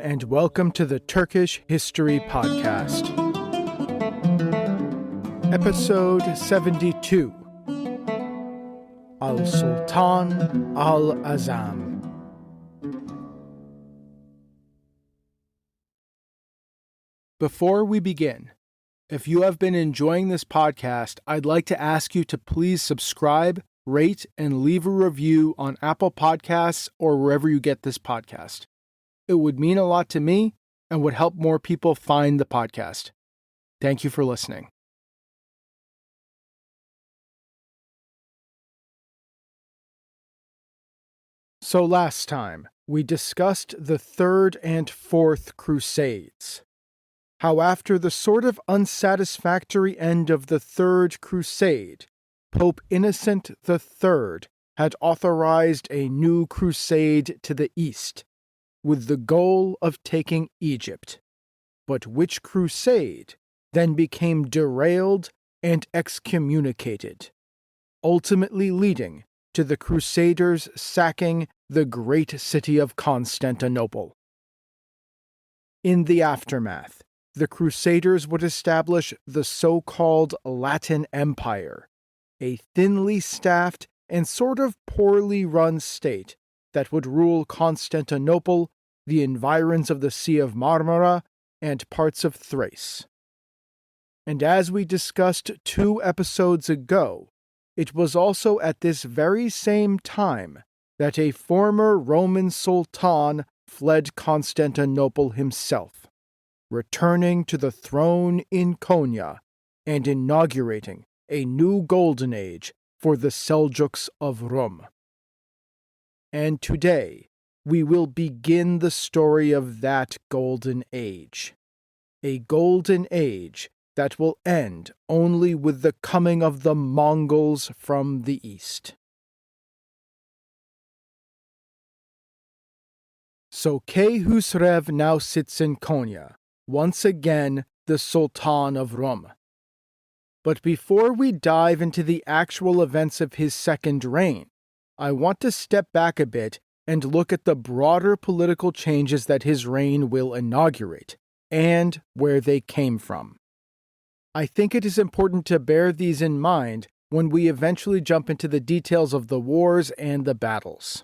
and welcome to the Turkish History Podcast. Episode 72, Al-Sultan Al-Azam. Before we begin, if you have been enjoying this podcast, I'd like to ask you to please subscribe, rate, and leave a review on Apple Podcasts or wherever you get this podcast. It would mean a lot to me and would help more people find the podcast. Thank you for listening. So last time, we discussed the Third and Fourth Crusades. How after the sort of unsatisfactory end of the Third Crusade, Pope Innocent III had authorized a new crusade to the east, with the goal of taking Egypt, but which crusade then became derailed and excommunicated, ultimately leading to the Crusaders sacking the great city of Constantinople. In the aftermath, the Crusaders would establish the so-called Latin Empire, a thinly staffed and sort of poorly run state that would rule Constantinople, the environs of the Sea of Marmara, and parts of Thrace. And as we discussed 2 episodes ago, it was also at this very same time that a former Roman Sultan fled Constantinople himself, returning to the throne in Konya and inaugurating a new golden age for the Seljuks of Rum. And today, we will begin the story of that golden age. A golden age that will end only with the coming of the Mongols from the east. So Keyhüsrev now sits in Konya, once again the Sultan of Rum. But before we dive into the actual events of his second reign, I want to step back a bit and look at the broader political changes that his reign will inaugurate, and where they came from. I think it is important to bear these in mind when we eventually jump into the details of the wars and the battles.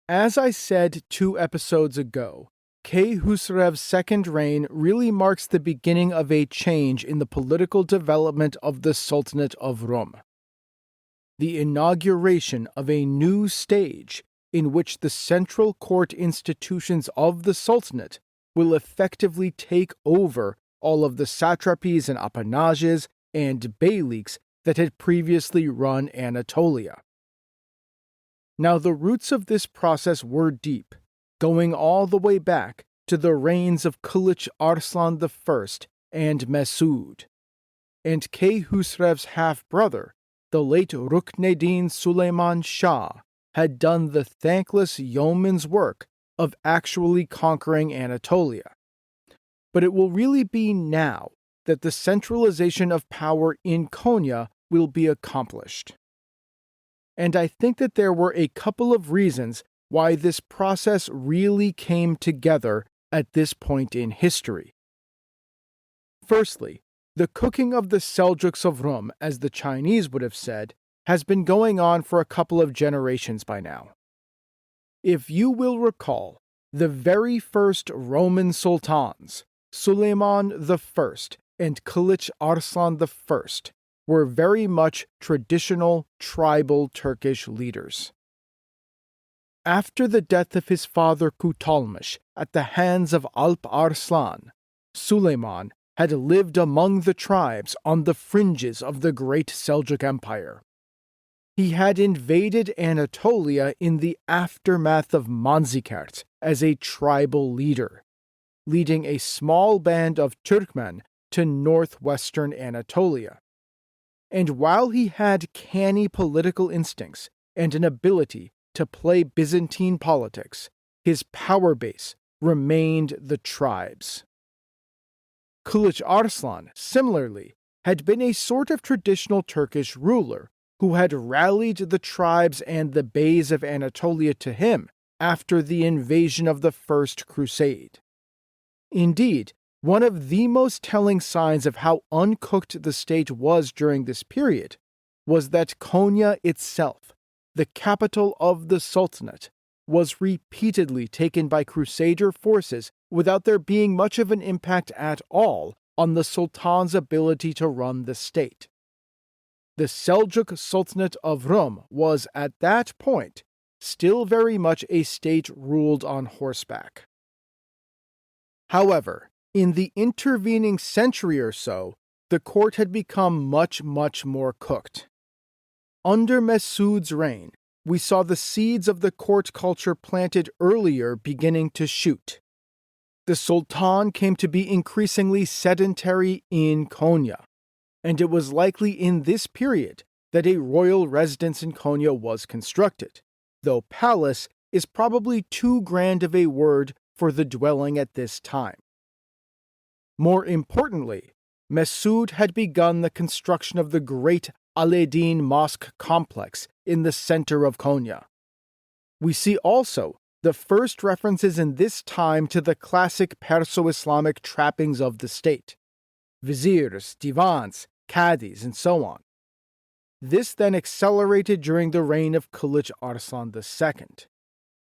As I said 2 episodes ago, Keyhüsrev's second reign really marks the beginning of a change in the political development of the Sultanate of Rum. The inauguration of a new stage in which the central court institutions of the Sultanate will effectively take over all of the satrapies and appanages and beyliks that had previously run Anatolia. Now, the roots of this process were deep, going all the way back to the reigns of Kılıç Arslan I and Mesud, and Keyhüsrev's half-brother, the late Rukneddin Süleyman Shah, had done the thankless yeoman's work of actually conquering Anatolia. But it will really be now that the centralization of power in Konya will be accomplished. And I think that there were a couple of reasons why this process really came together at this point in history. Firstly, the cooking of the Seljuks of Rum, as the Chinese would have said, has been going on for a couple of generations by now. If you will recall, the very first Roman sultans, Süleyman I and Kılıç Arslan I, were very much traditional tribal Turkish leaders. After the death of his father Kutalmış at the hands of Alp Arslan, Süleyman had lived among the tribes on the fringes of the Great Seljuk Empire. He had invaded Anatolia in the aftermath of Manzikert as a tribal leader, leading a small band of Turkmen to northwestern Anatolia. And while he had canny political instincts and an ability to play Byzantine politics, his power base remained the tribes. Kılıç Arslan, similarly, had been a sort of traditional Turkish ruler who had rallied the tribes and the beys of Anatolia to him after the invasion of the First Crusade. Indeed, one of the most telling signs of how uncooked the state was during this period was that Konya itself, the capital of the Sultanate, was repeatedly taken by Crusader forces without there being much of an impact at all on the Sultan's ability to run the state. The Seljuk Sultanate of Rum was, at that point, still very much a state ruled on horseback. However, in the intervening century or so, the court had become much more cooked. Under Mesud's reign, we saw the seeds of the court culture planted earlier beginning to shoot. The Sultan came to be increasingly sedentary in Konya, and it was likely in this period that a royal residence in Konya was constructed, though palace is probably too grand of a word for the dwelling at this time. More importantly, Mesud had begun the construction of the great Al-Din Mosque complex in the center of Konya. We see also the first references in this time to the classic Perso-Islamic trappings of the state: viziers, divans, cadis, and so on. This then accelerated during the reign of Kılıç Arslan II.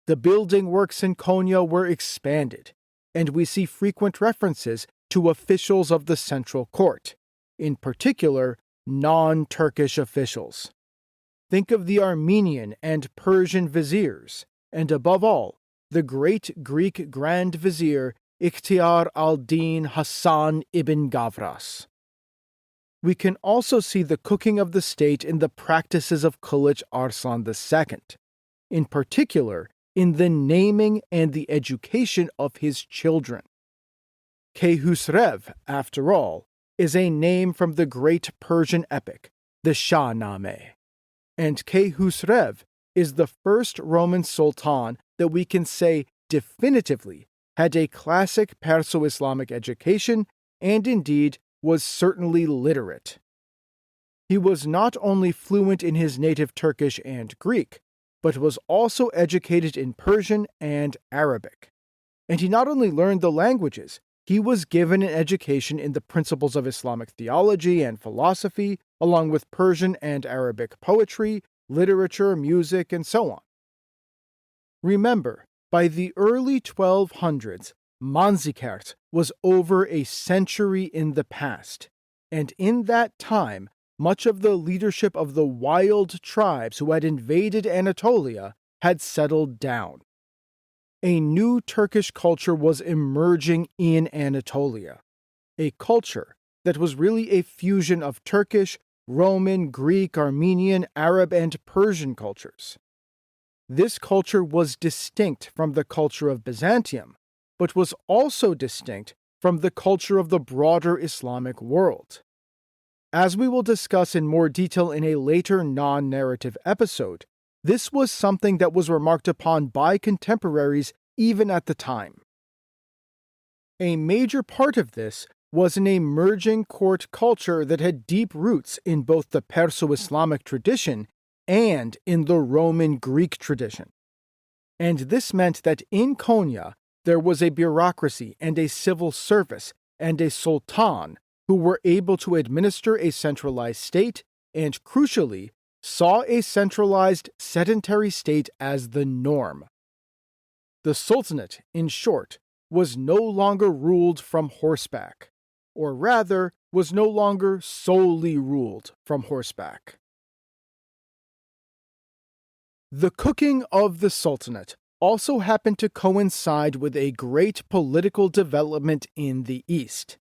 The building works in Konya were expanded, and we see frequent references to officials of the central court, in particular, non-Turkish officials. Think of the Armenian and Persian viziers, and above all, the great Greek Grand Vizier Ikhtiar al-Din Hassan ibn Gavras. We can also see the cooking of the state in the practices of Kılıç Arslan II, in particular in the naming and the education of his children. Keyhüsrev, after all, is a name from the great Persian epic, the Shahnameh, and Keyhüsrev is the first Roman Sultan that we can say definitively had a classic Perso-Islamic education and indeed was certainly literate. He was not only fluent in his native Turkish and Greek, but was also educated in Persian and Arabic. And he not only learned the languages, he was given an education in the principles of Islamic theology and philosophy, along with Persian and Arabic poetry, literature, music, and so on. Remember, by the early 1200s, Manzikert was over a century in the past, and in that time, much of the leadership of the wild tribes who had invaded Anatolia had settled down. A new Turkish culture was emerging in Anatolia, a culture that was really a fusion of Turkish, Roman, Greek, Armenian, Arab, and Persian cultures. This culture was distinct from the culture of Byzantium, but was also distinct from the culture of the broader Islamic world. As we will discuss in more detail in a later non-narrative episode, this was something that was remarked upon by contemporaries even at the time. A major part of this was an emerging court culture that had deep roots in both the Perso-Islamic tradition and in the Roman Greek tradition. And this meant that in Konya, there was a bureaucracy and a civil service and a sultan who were able to administer a centralized state and, crucially, saw a centralized sedentary state as the norm. The Sultanate, in short, was no longer ruled from horseback, or rather, was no longer solely ruled from horseback. The cooking of the Sultanate also happened to coincide with a great political development in the East,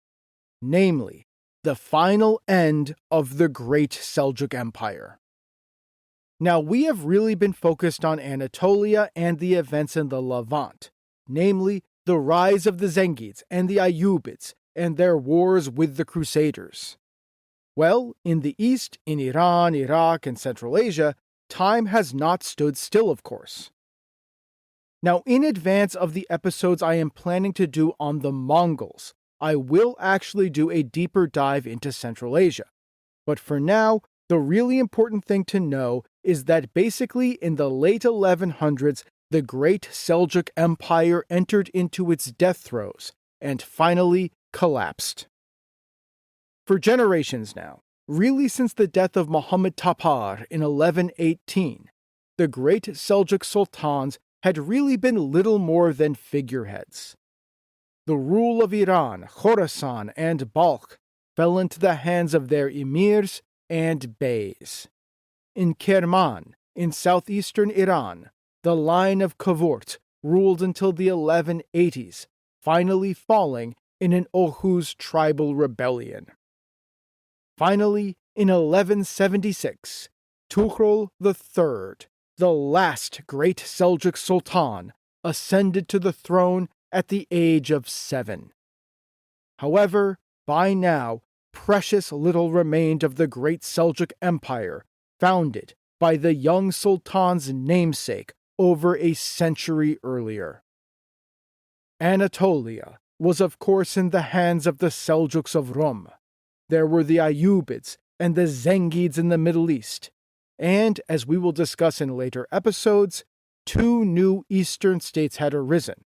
namely, the final end of the Great Seljuk Empire. Now, we have really been focused on Anatolia and the events in the Levant, namely, the rise of the Zengids and the Ayyubids and their wars with the Crusaders. Well, in the East, in Iran, Iraq, and Central Asia, time has not stood still, of course. Now, in advance of the episodes I am planning to do on the Mongols, I will actually do a deeper dive into Central Asia. But for now, the really important thing to know is that basically in the late 1100s, the Great Seljuk Empire entered into its death throes and finally collapsed. For generations now, really since the death of Muhammad Tapar in 1118, the Great Seljuk Sultans had really been little more than figureheads. The rule of Iran, Khorasan, and Balkh fell into the hands of their emirs and beys. In Kerman, in southeastern Iran, the line of Kavurt ruled until the 1180s, finally falling in an Oghuz tribal rebellion. Finally, in 1176, Tuhrul III, the last great Seljuk Sultan, ascended to the throne at the age of 7. However, by now, precious little remained of the Great Seljuk Empire, founded by the young Sultan's namesake over a century earlier. Anatolia was of course in the hands of the Seljuks of Rum. There were the Ayyubids and the Zengids in the Middle East, and, as we will discuss in later episodes, 2 new eastern states had arisen.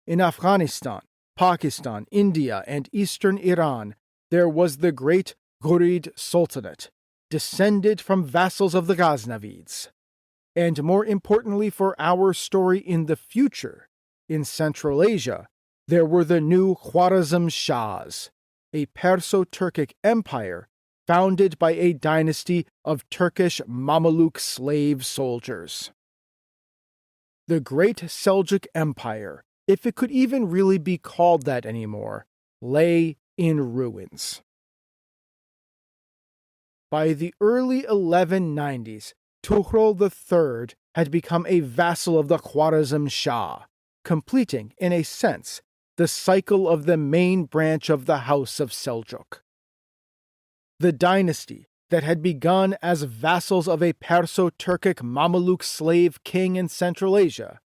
In Afghanistan, Pakistan, India, and eastern Iran, there was the great Ghurid Sultanate, descended from vassals of the Ghaznavids. And more importantly for our story in the future, in Central Asia, there were the new Khwarezm Shahs, a Perso-Turkic empire founded by a dynasty of Turkish Mameluke slave soldiers. The Great Seljuk Empire, if it could even really be called that anymore, lay in ruins. By the early 1190s, Tuhrul III had become a vassal of the Khwarezm Shah, completing, in a sense, the cycle of the main branch of the House of Seljuk. The dynasty that had begun as vassals of a Perso-Turkic Mameluke slave king in Central Asia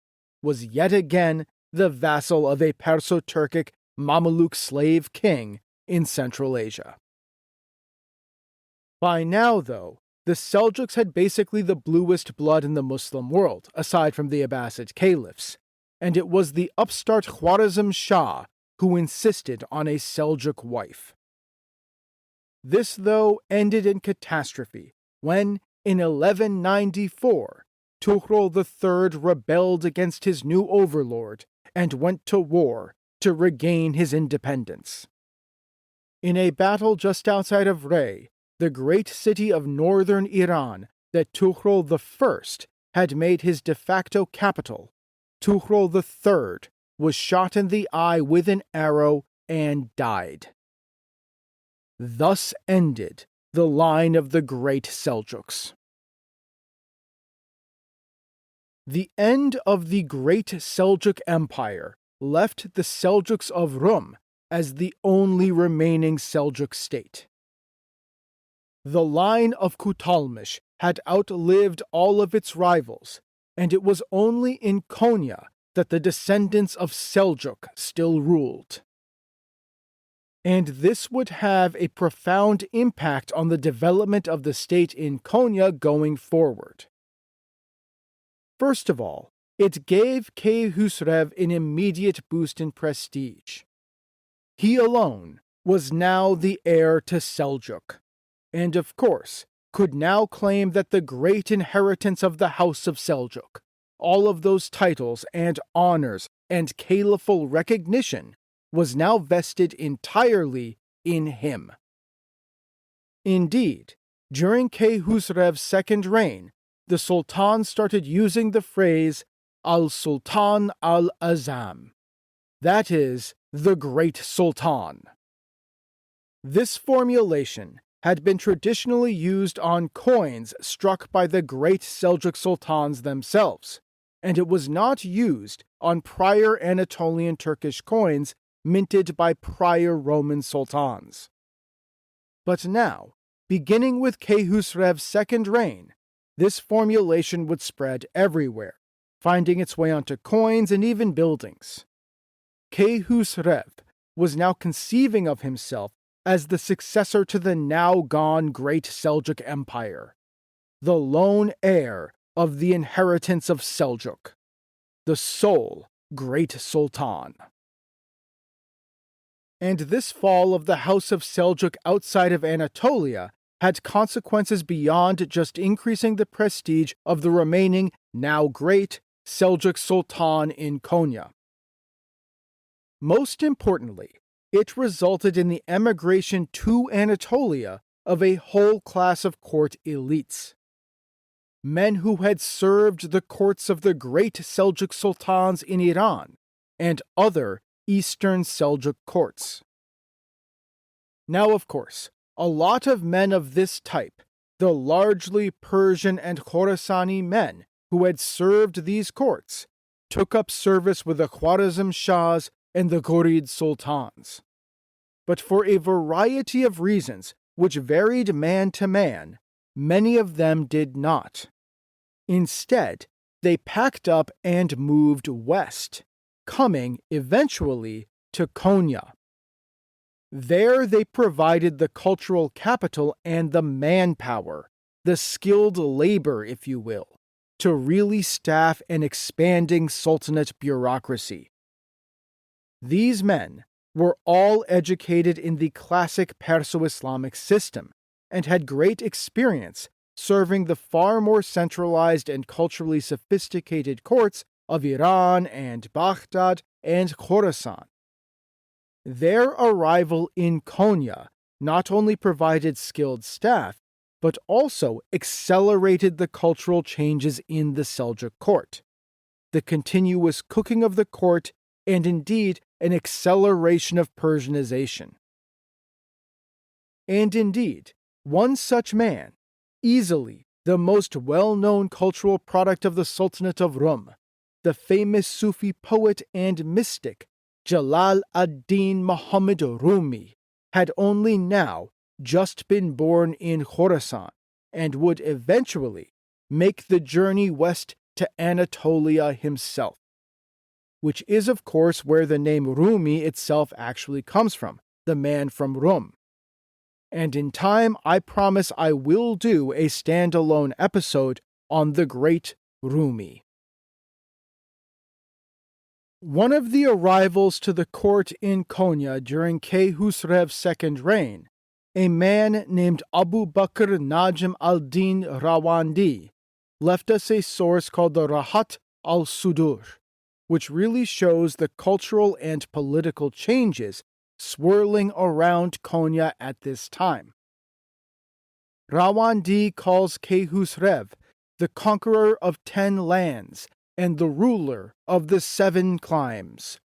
was yet again the vassal of a Perso-Turkic Mameluke slave king in Central Asia. By now, though, the Seljuks had basically the bluest blood in the Muslim world, aside from the Abbasid caliphs, and it was the upstart Khwarezm Shah who insisted on a Seljuk wife. This, though, ended in catastrophe when, in 1194, Tuhrul III rebelled against his new overlord and went to war to regain his independence. In a battle just outside of Rey, the great city of northern Iran that Tuhrul I had made his de facto capital, Tuhrul III was shot in the eye with an arrow and died. Thus ended the line of the Great Seljuks. The end of the Great Seljuk Empire left the Seljuks of Rum as the only remaining Seljuk state. The line of Kutalmış had outlived all of its rivals, and it was only in Konya that the descendants of Seljuk still ruled. And this would have a profound impact on the development of the state in Konya going forward. First of all, it gave Keyhüsrev an immediate boost in prestige. He alone was now the heir to Seljuk, and of course could now claim that the great inheritance of the House of Seljuk, all of those titles and honors and caliphal recognition, was now vested entirely in him. Indeed, during Keyhüsrev's second reign, the Sultan started using the phrase Al-Sultan Al-Azam, that is, the Great Sultan. This formulation had been traditionally used on coins struck by the Great Seljuk Sultans themselves, and it was not used on prior Anatolian Turkish coins minted by prior Roman sultans. But now, beginning with Keyhüsrev's second reign, this formulation would spread everywhere, finding its way onto coins and even buildings. Keyhüsrev was now conceiving of himself as the successor to the now gone Great Seljuk Empire, the lone heir of the inheritance of Seljuk. the sole Great Sultan. And this fall of the House of Seljuk outside of Anatolia had consequences beyond just increasing the prestige of the remaining, now great, Seljuk Sultan in Konya. Most importantly, it resulted in the emigration to Anatolia of a whole class of court elites. Men who had served the courts of the great Seljuk sultans in Iran and other Eastern Seljuk courts. Now, of course, a lot of men of this type, the largely Persian and Khorasani men who had served these courts, took up service with the Khwarezm Shahs and the Ghurid sultans. But for a variety of reasons, which varied man to man, many of them did not. Instead, they packed up and moved west, coming eventually to Konya. There they provided the cultural capital and the manpower, the skilled labor, if you will, to really staff an expanding sultanate bureaucracy. These men were all educated in the classic Perso-Islamic system and had great experience serving the far more centralized and culturally sophisticated courts of Iran and Baghdad and Khorasan. Their arrival in Konya not only provided skilled staff, but also accelerated the cultural changes in the Seljuk court, the continuous cooking of the court, and indeed an acceleration of Persianization. And indeed, one such man, easily the most well-known cultural product of the Sultanate of Rum, the famous Sufi poet and mystic Jalal ad-Din Muhammad Rumi, had only now just been born in Khorasan and would eventually make the journey west to Anatolia himself, which is of course where the name Rumi itself actually comes from, the man from Rum. And in time, I promise I will do a standalone episode on the great Rumi. One of the arrivals to the court in Konya during Keyhüsrev's second reign, a man named Abu Bakr Najm al-Din Rawandi, left us a source called the Rahat al-Sudur, which really shows the cultural and political changes swirling around Konya at this time. Rawandi calls Keyhüsrev the conqueror of 10 lands and the ruler of the 7 climes,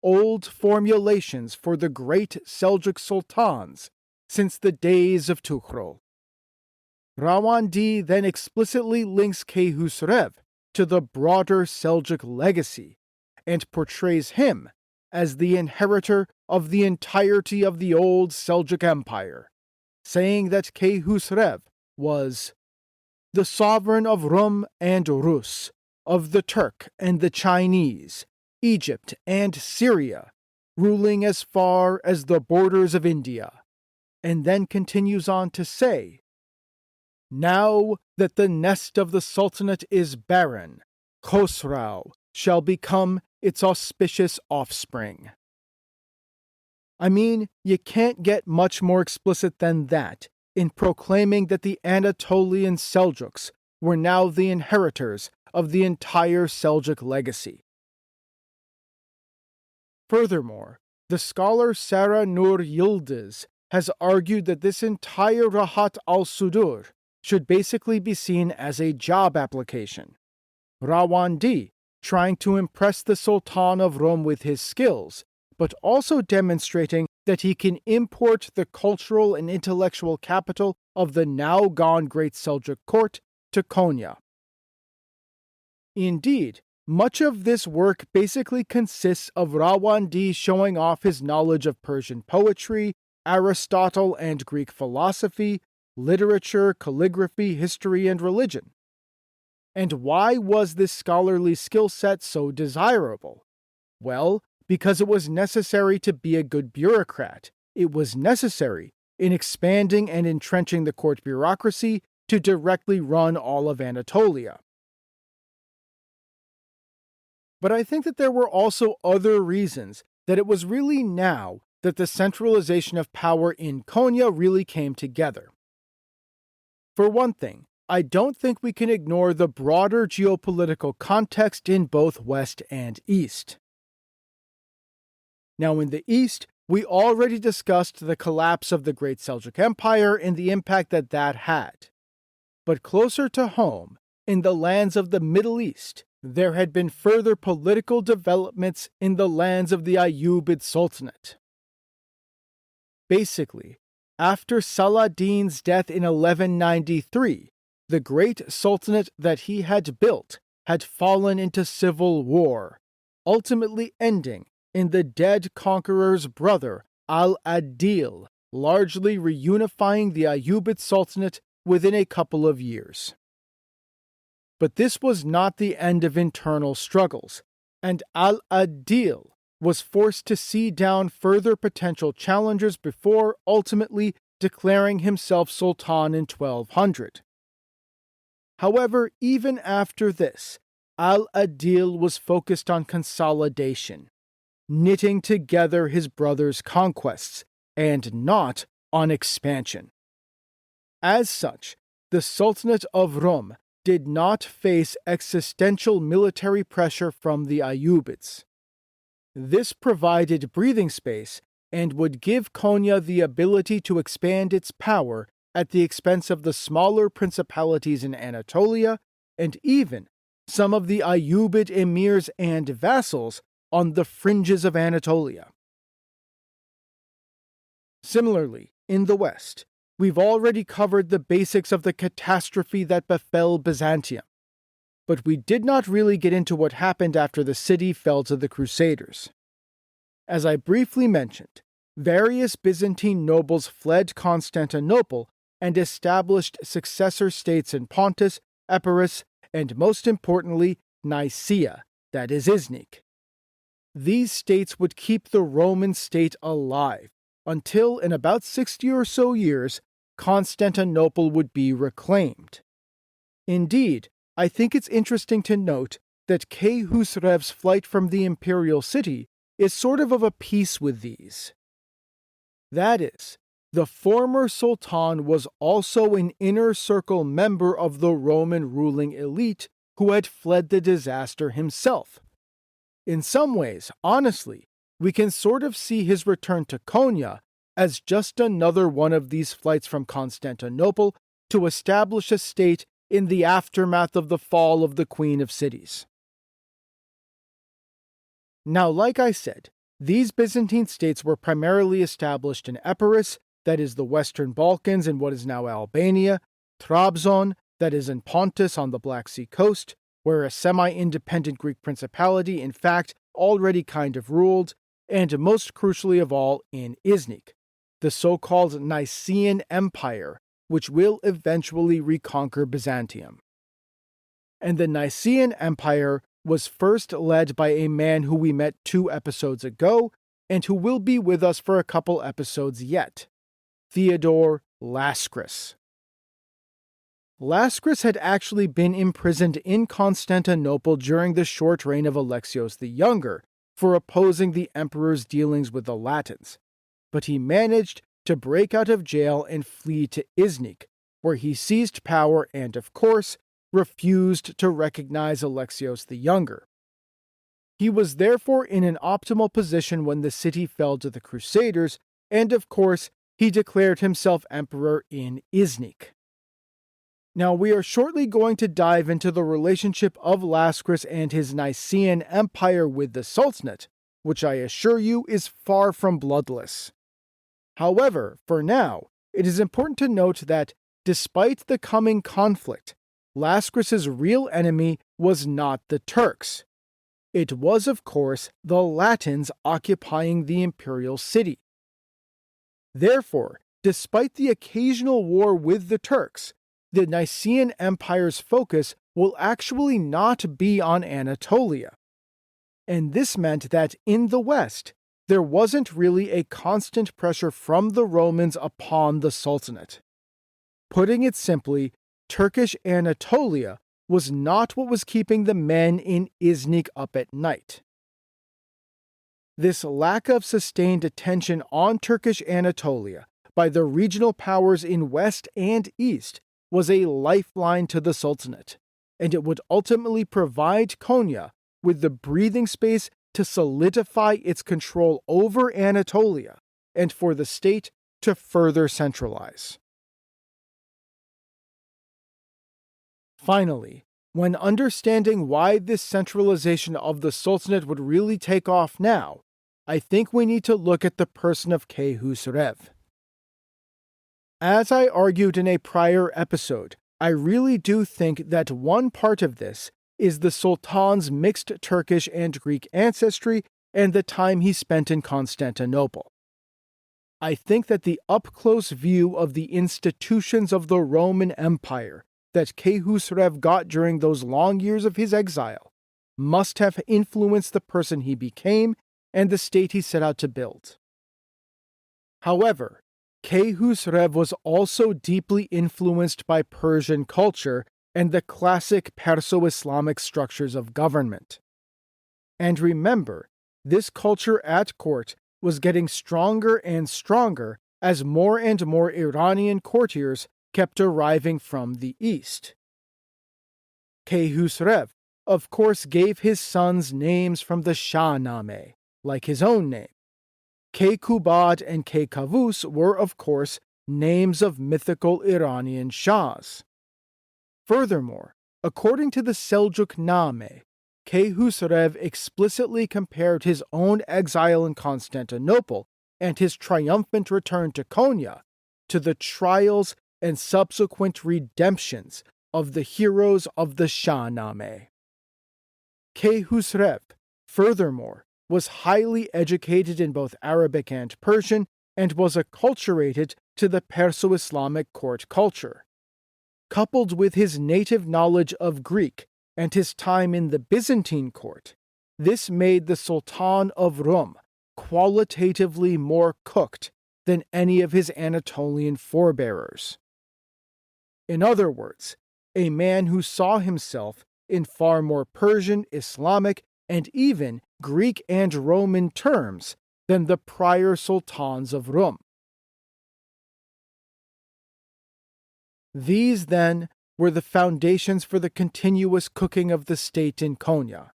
old formulations for the great Seljuk sultans since the days of Tukhrul. Rawandi then explicitly links Keyhüsrev to the broader Seljuk legacy and portrays him as the inheritor of the entirety of the old Seljuk Empire, saying that Keyhüsrev was the sovereign of Rum and Rus, of the Turk and the Chinese, Egypt and Syria, ruling as far as the borders of India, and then continues on to say, "Now that the nest of the Sultanate is barren, Khosrau shall become its auspicious offspring." I mean, you can't get much more explicit than that in proclaiming that the Anatolian Seljuks were now the inheritors of the entire Seljuk legacy. Furthermore, the scholar Sarah Nur Yildiz has argued that this entire Rahat al-Sudur should basically be seen as a job application. Rawandi trying to impress the Sultan of Rum with his skills, but also demonstrating that he can import the cultural and intellectual capital of the now gone Great Seljuk Court to Konya. Indeed, much of this work basically consists of Rawandi showing off his knowledge of Persian poetry, Aristotle and Greek philosophy, literature, calligraphy, history, and religion. And why was this scholarly skill set so desirable? Well, because it was necessary to be a good bureaucrat. It was necessary in expanding and entrenching the court bureaucracy to directly run all of Anatolia. But I think that there were also other reasons that it was really now that the centralization of power in Konya really came together. For one thing, I don't think we can ignore the broader geopolitical context in both West and East. Now, in the East, we already discussed the collapse of the Great Seljuk Empire and the impact that that had. But closer to home, in the lands of the Middle East, there had been further political developments in the lands of the Ayyubid Sultanate. Basically, after Saladin's death in 1193, the great sultanate that he had built had fallen into civil war, ultimately ending in the dead conqueror's brother Al-Adil largely reunifying the Ayyubid Sultanate within a couple of years. But this was not the end of internal struggles, and Al-Adil was forced to see down further potential challengers before ultimately declaring himself Sultan in 1200. However, even after this, Al-Adil was focused on consolidation, knitting together his brother's conquests, and not on expansion. As such, the Sultanate of Rum did not face existential military pressure from the Ayyubids. This provided breathing space and would give Konya the ability to expand its power at the expense of the smaller principalities in Anatolia and even some of the Ayyubid emirs and vassals on the fringes of Anatolia. Similarly, in the West, we've already covered the basics of the catastrophe that befell Byzantium, but we did not really get into what happened after the city fell to the Crusaders. As I briefly mentioned, various Byzantine nobles fled Constantinople and established successor states in Pontus, Epirus, and most importantly, Nicaea, that is Iznik. These states would keep the Roman state alive until, in about 60 or so years, Constantinople would be reclaimed. Indeed, I think it's interesting to note that Keyhüsrev's flight from the imperial city is sort of a piece with these. That is, the former sultan was also an inner circle member of the Roman ruling elite who had fled the disaster himself. In some ways, honestly, we can sort of see his return to Konya as just another one of these flights from Constantinople to establish a state in the aftermath of the fall of the Queen of Cities. Now, like I said, these Byzantine states were primarily established in Epirus, that is the Western Balkans in what is now Albania, Trabzon, that is in Pontus on the Black Sea coast, where a semi-independent Greek principality in fact already kind of ruled, and most crucially of all in Iznik, the so-called Nicaean Empire, which will eventually reconquer Byzantium. And the Nicaean Empire was first led by a man who we met 2 episodes ago, and who will be with us for a couple episodes yet, Theodore Laskris. Laskris had actually been imprisoned in Constantinople during the short reign of Alexios the Younger for opposing the emperor's dealings with the Latins, but he managed to break out of jail and flee to Iznik, where he seized power and, of course, refused to recognize Alexios the Younger. He was therefore in an optimal position when the city fell to the Crusaders, and of course, he declared himself emperor in Iznik. Now, we are shortly going to dive into the relationship of Laskris and his Nicaean Empire with the Sultanate, which I assure you is far from bloodless. However, for now, it is important to note that, despite the coming conflict, Laskris's real enemy was not the Turks. It was, of course, the Latins occupying the imperial city. Therefore, despite the occasional war with the Turks, the Nicaean Empire's focus will actually not be on Anatolia. And this meant that in the West, there wasn't really a constant pressure from the Romans upon the Sultanate. Putting it simply, Turkish Anatolia was not what was keeping the men in Iznik up at night. This lack of sustained attention on Turkish Anatolia by the regional powers in west and east was a lifeline to the Sultanate, and it would ultimately provide Konya with the breathing space to solidify its control over Anatolia and for the state to further centralize. Finally, when understanding why this centralization of the Sultanate would really take off now, I think we need to look at the person of Keyhüsrev. As I argued in a prior episode, I really do think that one part of this is the Sultan's mixed Turkish and Greek ancestry and the time he spent in Constantinople. I think that the up-close view of the institutions of the Roman Empire that Keyhüsrev got during those long years of his exile must have influenced the person he became and the state he set out to build. However, Keyhüsrev was also deeply influenced by Persian culture and the classic Perso-Islamic structures of government. And remember, this culture at court was getting stronger and stronger as more and more Iranian courtiers kept arriving from the east. Keyhüsrev, of course, gave his sons names from the Shahnameh, like his own name. Keykubad and Keykavus were, of course, names of mythical Iranian shahs. Furthermore, according to the Seljuk Nameh, Keyhüsrev explicitly compared his own exile in Constantinople and his triumphant return to Konya to the trials and subsequent redemptions of the heroes of the Shahnameh. Keyhüsrev, furthermore, was highly educated in both Arabic and Persian and was acculturated to the Perso-Islamic court culture. Coupled with his native knowledge of Greek and his time in the Byzantine court, this made the Sultan of Rum qualitatively more cooked than any of his Anatolian forebearers. In other words, a man who saw himself in far more Persian, Islamic, and even Greek and Roman terms than the prior sultans of Rum. These, then, were the foundations for the continuous cooking of the state in Konya.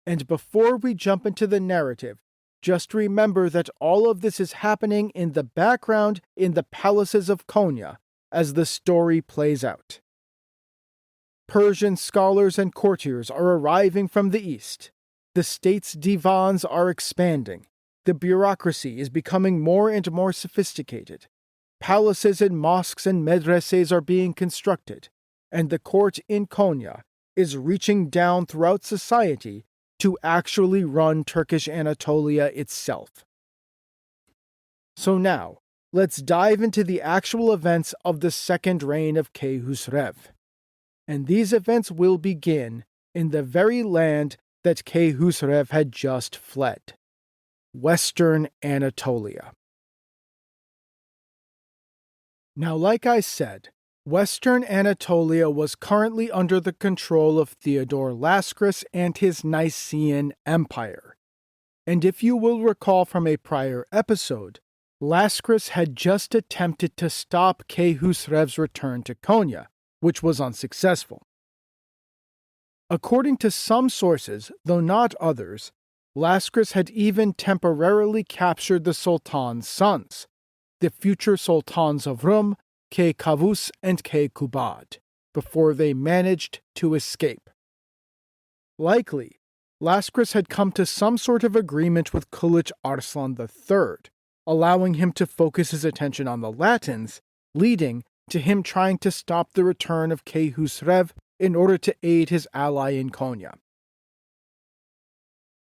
And before we jump into the narrative, just remember that all of this is happening in the background in the palaces of Konya as the story plays out. Persian scholars and courtiers are arriving from the east. The state's divans are expanding. The bureaucracy is becoming more and more sophisticated. Palaces and mosques and medreses are being constructed, and the court in Konya is reaching down throughout society to actually run Turkish Anatolia itself. So now, let's dive into the actual events of the second reign of Keyhüsrev. And these events will begin in the very land that Keyhüsrev had just fled, Western Anatolia. Now, like I said, Western Anatolia was currently under the control of Theodore Laskris and his Nicaean Empire. And if you will recall from a prior episode, Laskris had just attempted to stop Keyhüsrev's return to Konya, which was unsuccessful. According to some sources, though not others, Laskris had even temporarily captured the Sultan's sons, the future sultans of Rum, Keykavus and Keykubad, before they managed to escape. Likely, Laskris had come to some sort of agreement with Kulich Arslan III, allowing him to focus his attention on the Latins, leading to him trying to stop the return of Keyhüsrev in order to aid his ally in Konya.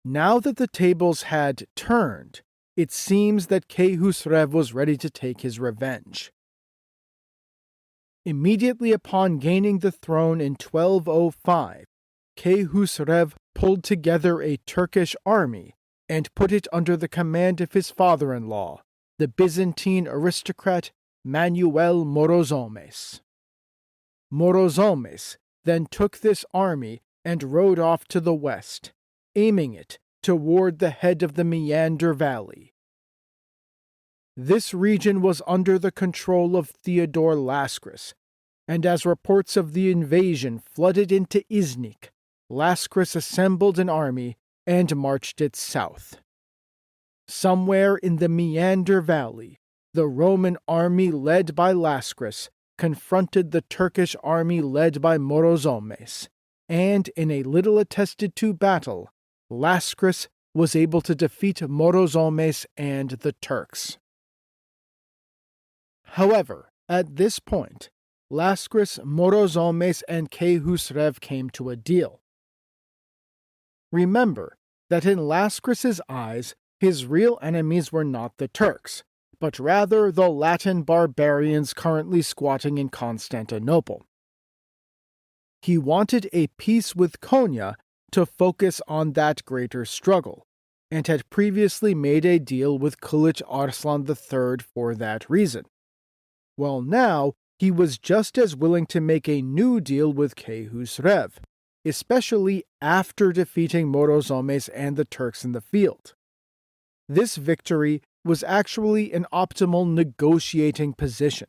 Now that the tables had turned, it seems that Keyhüsrev was ready to take his revenge. Immediately upon gaining the throne in 1205, Keyhüsrev pulled together a Turkish army and put it under the command of his father-in-law, the Byzantine aristocrat Manuel Morozomes. Morozomes then took this army and rode off to the west, aiming it toward the head of the Meander Valley. This region was under the control of Theodore Laskris, and as reports of the invasion flooded into Iznik, Laskris assembled an army and marched it south. Somewhere in the Meander Valley, the Roman army led by Laskris confronted the Turkish army led by Morozomnes, and in a little attested to battle, Laskris was able to defeat Morozomnes and the Turks. However, at this point, Laskris, Morozomnes, and Keyhüsrev came to a deal. Remember that in Laskris's eyes, his real enemies were not the Turks, but rather the Latin barbarians currently squatting in Constantinople. He wanted a peace with Konya to focus on that greater struggle, and had previously made a deal with Kılıç Arslan III for that reason. Well, now he was just as willing to make a new deal with Keyhüsrev, especially after defeating Morozomnes and the Turks in the field. This victory was actually an optimal negotiating position.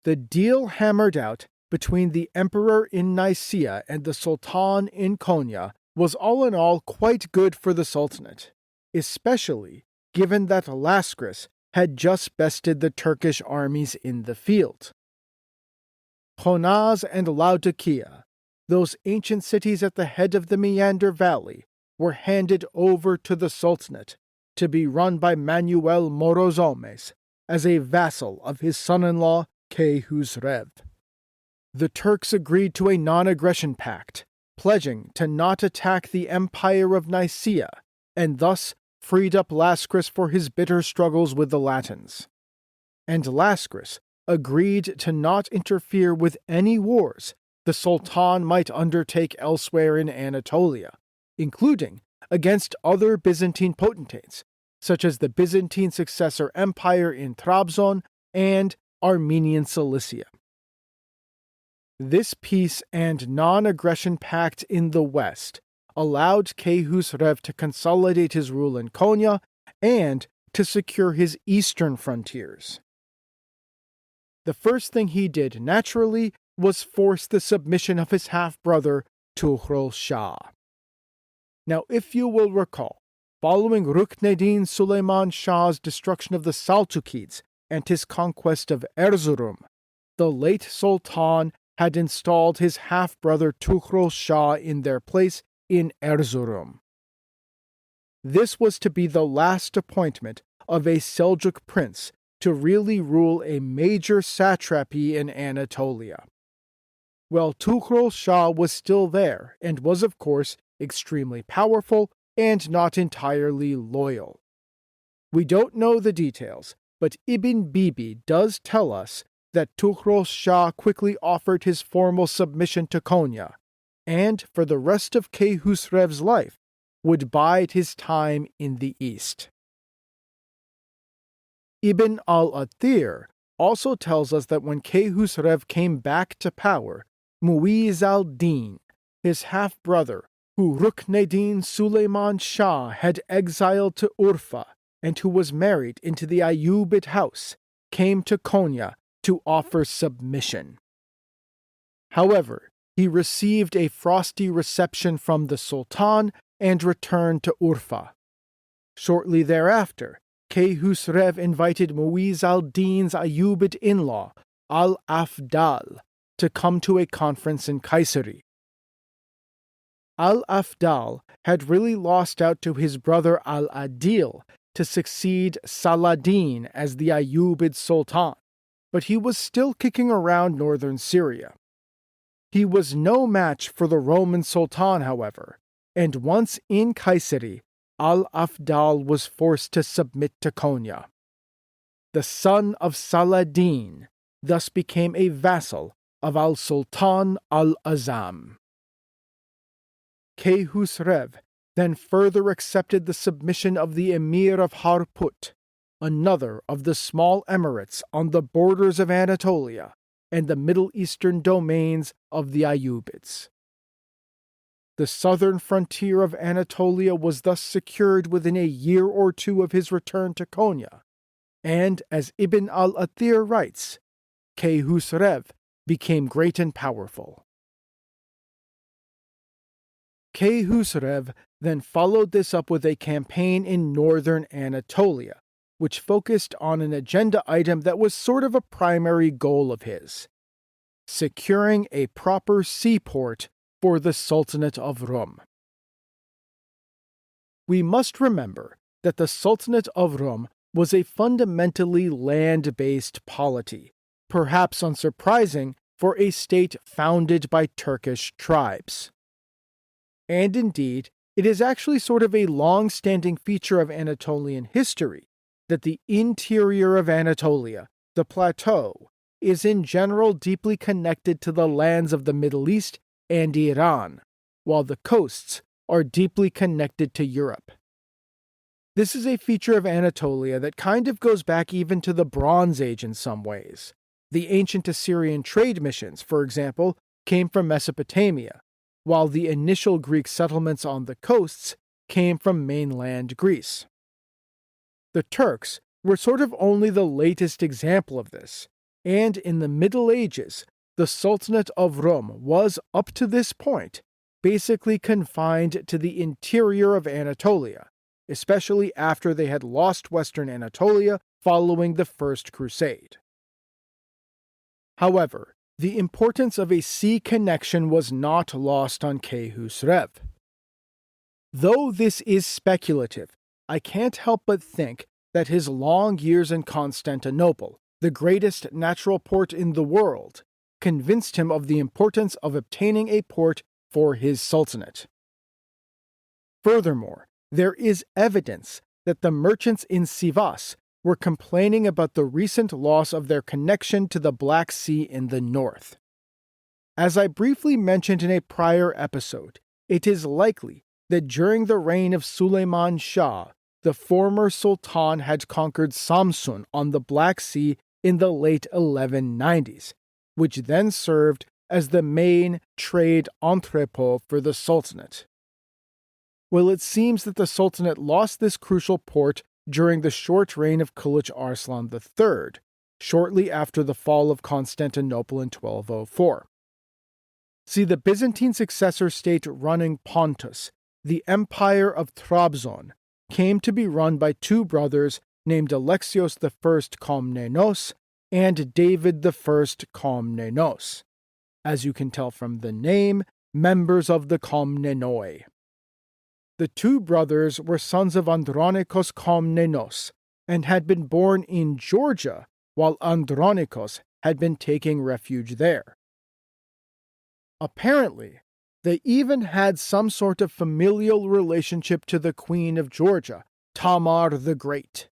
The deal hammered out between the Emperor in Nicea and the Sultan in Konya was all in all quite good for the Sultanate, especially given that Laskris had just bested the Turkish armies in the field. Honaz and Laodicea, those ancient cities at the head of the Meander Valley, were handed over to the Sultanate to be run by Manuel Morozomnes as a vassal of his son-in-law Keyhüsrev. The Turks agreed to a non-aggression pact, pledging to not attack the Empire of Nicea, and thus freed up Laskris for his bitter struggles with the Latins. And Laskris agreed to not interfere with any wars the Sultan might undertake elsewhere in Anatolia, including against other Byzantine potentates, such as the Byzantine successor empire in Trabzon and Armenian Cilicia. This peace and non-aggression pact in the West allowed Keyhüsrev to consolidate his rule in Konya and to secure his eastern frontiers. The first thing he did, naturally, was force the submission of his half-brother, Tuhrul Shah. Now, if you will recall, following Rukneddin Süleyman Shah's destruction of the Seljukids and his conquest of Erzurum, the late Sultan had installed his half-brother Tuhrul Shah in their place in Erzurum. This was to be the last appointment of a Seljuk prince to really rule a major satrapy in Anatolia. Well, Tuhrul Shah was still there and was, of course, extremely powerful and not entirely loyal. We don't know the details, but Ibn Bibi does tell us that Tuhrul Shah quickly offered his formal submission to Konya, and for the rest of Keyhüsrev's life would bide his time in the east. Ibn al-Athir also tells us that when Keyhüsrev came back to power, Mu'izz al-Din, his half-brother, who Rukneddin Süleyman Shah had exiled to Urfa and who was married into the Ayyubid house, came to Konya to offer submission. However, he received a frosty reception from the Sultan and returned to Urfa. Shortly thereafter, Keyhüsrev invited Mu'izz al-Din's Ayyubid in-law, Al-Afdal, to come to a conference in Kayseri. Al-Afdal had really lost out to his brother Al-Adil to succeed Saladin as the Ayyubid Sultan, but he was still kicking around northern Syria. He was no match for the Roman Sultan, however, and once in Kayseri, Al-Afdal was forced to submit to Konya. The son of Saladin thus became a vassal of Al-Sultan Al-Azam. Keyhüsrev then further accepted the submission of the Emir of Harput, another of the small emirates on the borders of Anatolia, and the Middle Eastern domains of the Ayyubids. The southern frontier of Anatolia was thus secured within a year or two of his return to Konya, and, as Ibn al-Athir writes, Keyhüsrev became great and powerful. Keyhüsrev then followed this up with a campaign in northern Anatolia, which focused on an agenda item that was sort of a primary goal of his: securing a proper seaport for the Sultanate of Rum. We must remember that the Sultanate of Rum was a fundamentally land-based polity, perhaps unsurprising for a state founded by Turkish tribes. And indeed, it is actually sort of a long-standing feature of Anatolian history that the interior of Anatolia, the plateau, is in general deeply connected to the lands of the Middle East and Iran, while the coasts are deeply connected to Europe. This is a feature of Anatolia that kind of goes back even to the Bronze Age in some ways. The ancient Assyrian trade missions, for example, came from Mesopotamia, while the initial Greek settlements on the coasts came from mainland Greece. The Turks were sort of only the latest example of this, and in the Middle Ages, the Sultanate of Rum was, up to this point, basically confined to the interior of Anatolia, especially after they had lost western Anatolia following the First Crusade. However, the importance of a sea connection was not lost on Keyhüsrev. Though this is speculative, I can't help but think that his long years in Constantinople, the greatest natural port in the world, convinced him of the importance of obtaining a port for his sultanate. Furthermore, there is evidence that the merchants in Sivas were complaining about the recent loss of their connection to the Black Sea in the north. As I briefly mentioned in a prior episode, it is likely that during the reign of Suleiman Shah, the former sultan had conquered Samsun on the Black Sea in the late 1190s, which then served as the main trade entrepot for the sultanate. Well, it seems that the sultanate lost this crucial port during the short reign of Kılıç Arslan III, shortly after the fall of Constantinople in 1204. See, the Byzantine successor state running Pontus, the Empire of Trabzon, came to be run by two brothers named Alexios I Komnenos and David I Komnenos. As you can tell from the name, members of the Komnenoi. The two brothers were sons of Andronikos Komnenos and had been born in Georgia, while Andronikos had been taking refuge there. Apparently, they even had some sort of familial relationship to the Queen of Georgia, Tamar the Great.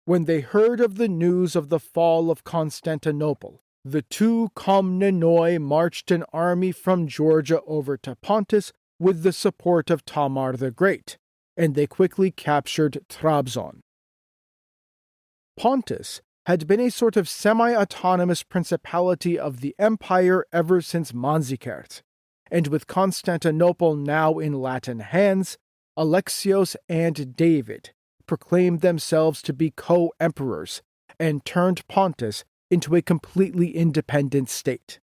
When they heard of the news of the fall of Constantinople, the two Komnenoi marched an army from Georgia over to Pontus with the support of Tamar the Great, and they quickly captured Trabzon. Pontus had been a sort of semi-autonomous principality of the empire ever since Manzikert, and with Constantinople now in Latin hands, Alexios and David proclaimed themselves to be co-emperors and turned Pontus into a completely independent state.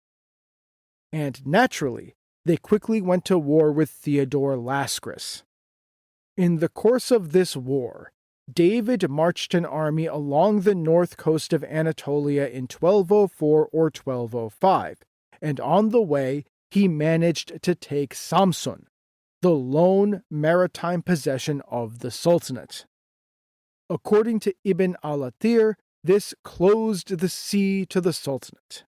And naturally, they quickly went to war with Theodore Laskris. In the course of this war, David marched an army along the north coast of Anatolia in 1204 or 1205, and on the way he managed to take Samsun, the lone maritime possession of the Sultanate. According to Ibn al-Athir, this closed the sea to the Sultanate.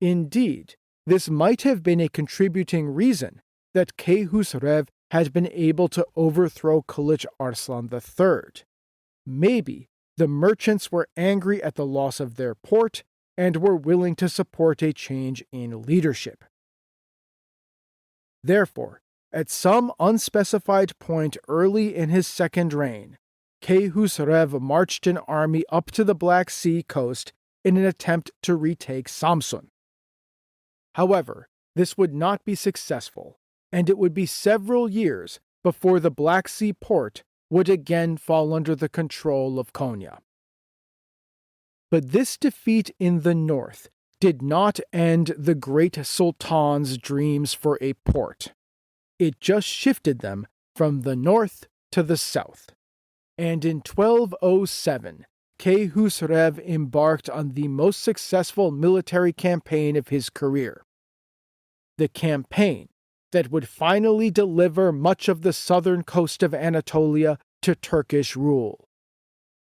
Indeed, this might have been a contributing reason that Keyhüsrev had been able to overthrow Kılıç Arslan III. Maybe the merchants were angry at the loss of their port and were willing to support a change in leadership. Therefore, at some unspecified point early in his second reign, Keyhüsrev marched an army up to the Black Sea coast in an attempt to retake Samsun. However, this would not be successful, and it would be several years before the Black Sea port would again fall under the control of Konya. But this defeat in the north did not end the Great Sultan's dreams for a port. It just shifted them from the north to the south. And in 1207, Keyhüsrev embarked on the most successful military campaign of his career. The campaign that would finally deliver much of the southern coast of Anatolia to Turkish rule.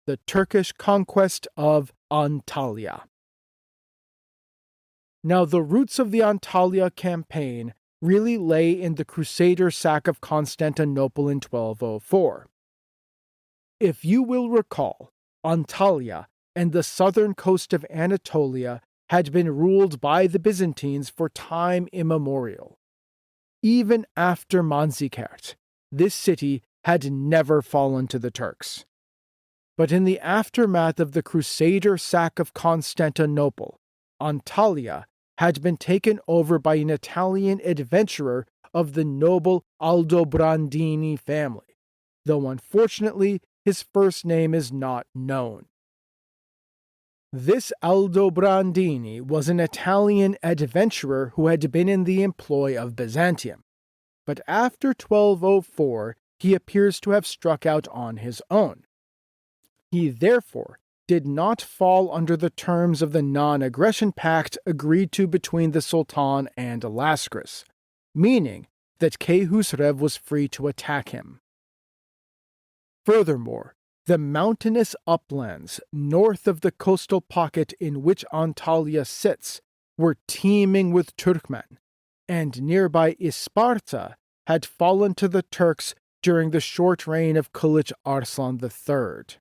The Turkish conquest of Antalya. Now, the roots of the Antalya campaign really lay in the Crusader sack of Constantinople in 1204. If you will recall, Antalya and the southern coast of Anatolia had been ruled by the Byzantines for time immemorial. Even after Manzikert, this city had never fallen to the Turks. But in the aftermath of the Crusader sack of Constantinople, Antalya had been taken over by an Italian adventurer of the noble Aldobrandini family, though unfortunately his first name is not known. This Aldobrandini was an Italian adventurer who had been in the employ of Byzantium, but after 1204 he appears to have struck out on his own. He therefore did not fall under the terms of the non-aggression pact agreed to between the Sultan and Laskris, meaning that Keyhüsrev was free to attack him. Furthermore, the mountainous uplands north of the coastal pocket in which Antalya sits were teeming with Turkmen, and nearby Isparta had fallen to the Turks during the short reign of Kılıç Arslan III.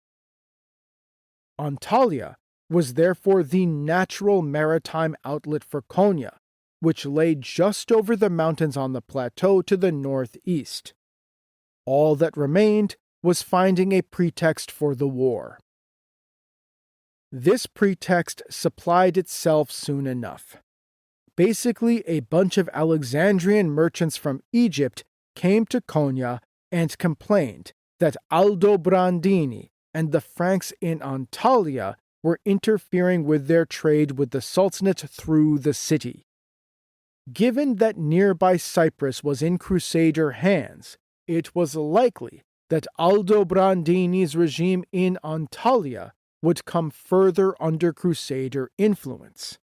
Antalya was therefore the natural maritime outlet for Konya, which lay just over the mountains on the plateau to the northeast. All that remained was finding a pretext for the war. This pretext supplied itself soon enough. Basically, a bunch of Alexandrian merchants from Egypt came to Konya and complained that Aldobrandini and the Franks in Antalya were interfering with their trade with the Sultanate through the city. Given that nearby Cyprus was in Crusader hands, it was likely that Aldobrandini's regime in Antalya would come further under Crusader influence.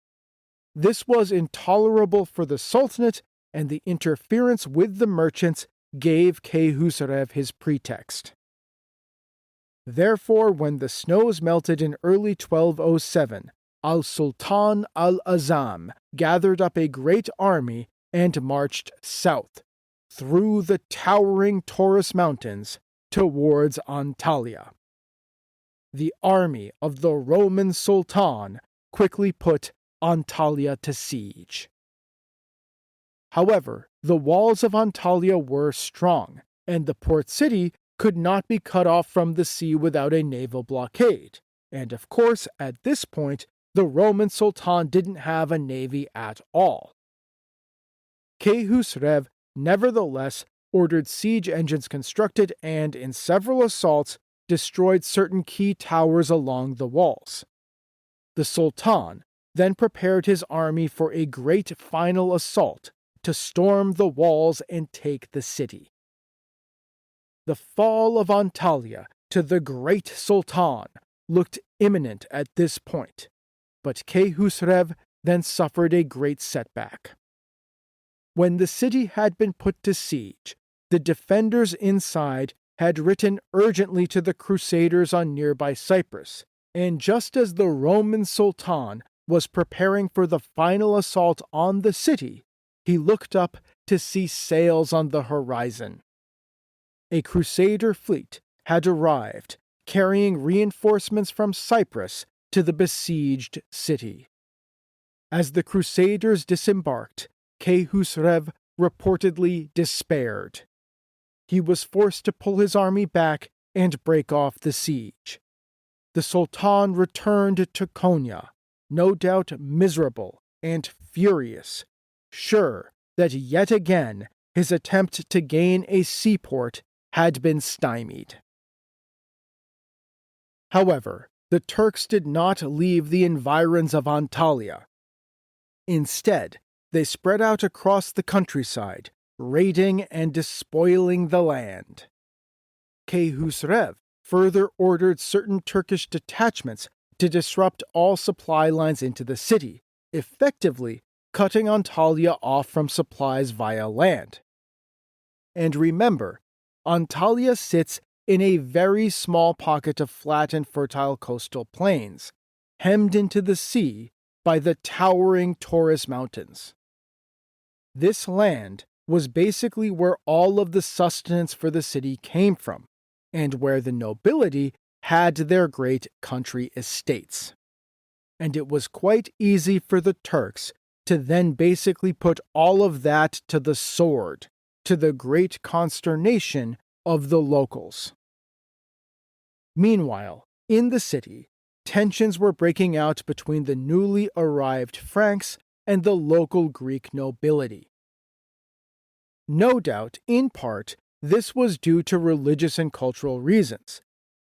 This was intolerable for the Sultanate, and the interference with the merchants gave Keyhüsrev his pretext. Therefore, when the snows melted in early 1207, Al-Sultan Al-Azam gathered up a great army and marched south, through the towering Taurus Mountains, towards Antalya. The army of the Roman Sultan quickly put Antalya to siege. However, the walls of Antalya were strong, and the port city could not be cut off from the sea without a naval blockade, and of course, at this point, the Roman Sultan didn't have a navy at all. Keyhüsrev nevertheless ordered siege engines constructed and, in several assaults, destroyed certain key towers along the walls. The Sultan then prepared his army for a great final assault to storm the walls and take the city. The fall of Antalya to the Great Sultan looked imminent at this point, but Keyhüsrev then suffered a great setback. When the city had been put to siege, the defenders inside had written urgently to the Crusaders on nearby Cyprus, and just as the Roman Sultan was preparing for the final assault on the city, he looked up to see sails on the horizon. A Crusader fleet had arrived, carrying reinforcements from Cyprus to the besieged city. As the Crusaders disembarked, Keyhüsrev reportedly despaired. He was forced to pull his army back and break off the siege. The Sultan returned to Konya, no doubt miserable and furious, sure that yet again his attempt to gain a seaport had been stymied. However, the Turks did not leave the environs of Antalya. Instead, they spread out across the countryside, raiding and despoiling the land. Keyhüsrev further ordered certain Turkish detachments to disrupt all supply lines into the city, effectively cutting Antalya off from supplies via land. And remember, Antalya sits in a very small pocket of flat and fertile coastal plains, hemmed into the sea by the towering Taurus Mountains. This land was basically where all of the sustenance for the city came from, and where the nobility had their great country estates. And it was quite easy for the Turks to then basically put all of that to the sword, to the great consternation of the locals. Meanwhile, in the city, tensions were breaking out between the newly arrived Franks and the local Greek nobility. No doubt, in part, this was due to religious and cultural reasons,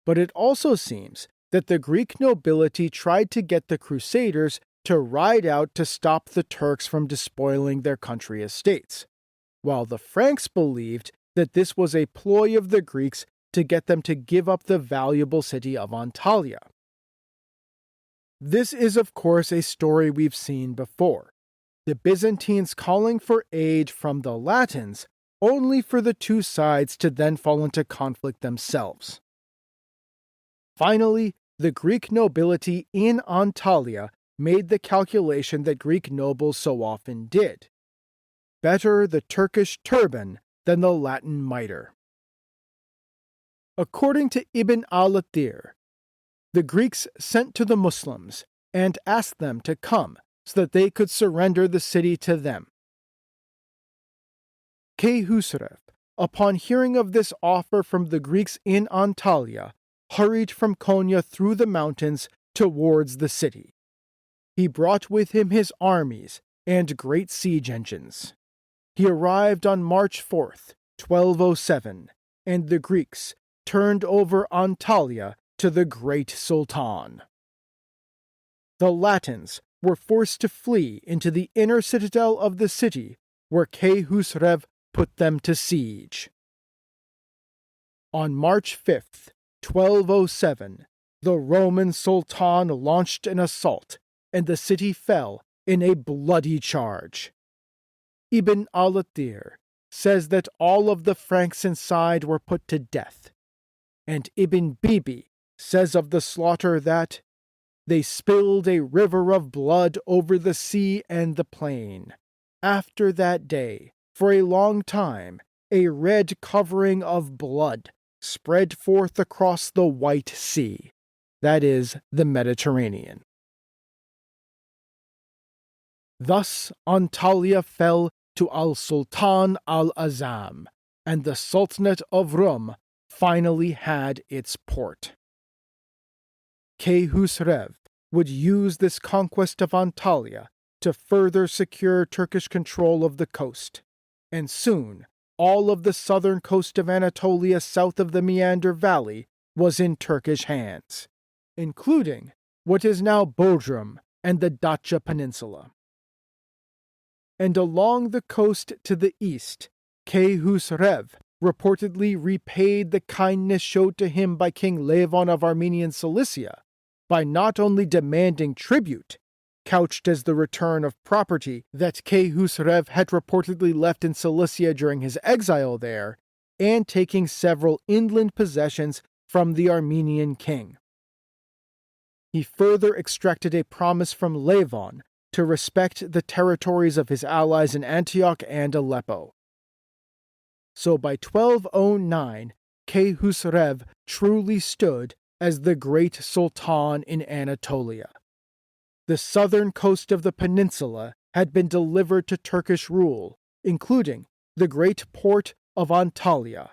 but it also seems that the Greek nobility tried to get the Crusaders to ride out to stop the Turks from despoiling their country estates, while the Franks believed that this was a ploy of the Greeks to get them to give up the valuable city of Antalya. This is, of course, a story we've seen before, the Byzantines calling for aid from the Latins only for the two sides to then fall into conflict themselves. Finally, the Greek nobility in Antalya made the calculation that Greek nobles so often did. Better the Turkish turban than the Latin mitre. According to Ibn al-Athir, the Greeks sent to the Muslims and asked them to come so that they could surrender the city to them. Keyhüsrev, upon hearing of this offer from the Greeks in Antalya, hurried from Konya through the mountains towards the city. He brought with him his armies and great siege engines. He arrived on March 4th, 1207, and the Greeks turned over Antalya to the Great Sultan. The Latins were forced to flee into the inner citadel of the city, where Keyhüsrev put them to siege. On March 5th, 1207, the Roman Sultan launched an assault, and the city fell in a bloody charge. Ibn al-Athir says that all of the Franks inside were put to death, and Ibn Bibi says of the slaughter that they spilled a river of blood over the sea and the plain. After that day, for a long time, a red covering of blood spread forth across the White Sea, that is, the Mediterranean. Thus Antalya fell to Al-Sultan Al-Azam, and the Sultanate of Rum finally had its port. Keyhüsrev would use this conquest of Antalya to further secure Turkish control of the coast, and soon all of the southern coast of Anatolia south of the Meander Valley was in Turkish hands, including what is now Bodrum and the Datça Peninsula. And along the coast to the east, Keyhüsrev reportedly repaid the kindness showed to him by King Levon of Armenian Cilicia by not only demanding tribute, couched as the return of property that Keyhüsrev had reportedly left in Cilicia during his exile there, and taking several inland possessions from the Armenian king. He further extracted a promise from Levon to respect the territories of his allies in Antioch and Aleppo. So by 1209, Keyhüsrev truly stood as the Great Sultan in Anatolia. The southern coast of the peninsula had been delivered to Turkish rule, including the great port of Antalya,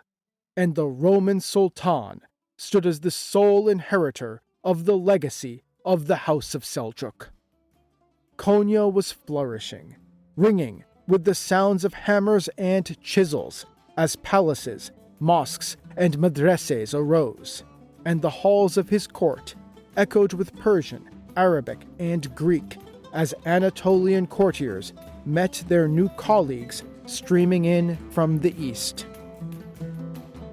and the Roman Sultan stood as the sole inheritor of the legacy of the House of Seljuk. Konya was flourishing, ringing with the sounds of hammers and chisels as palaces, mosques, and madrases arose, and the halls of his court echoed with Persian, Arabic, and Greek as Anatolian courtiers met their new colleagues streaming in from the east.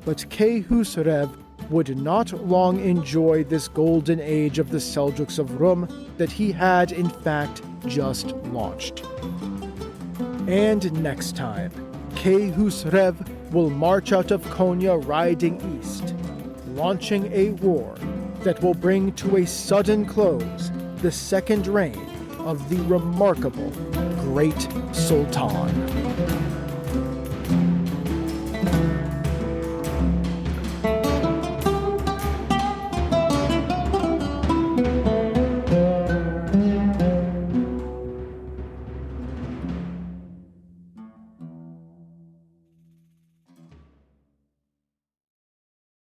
But Keyhüsrev would not long enjoy this golden age of the Seljuks of Rum that he had in fact just launched. And next time, Keyhüsrev will march out of Konya riding east, launching a war that will bring to a sudden close the second reign of the remarkable Great Sultan.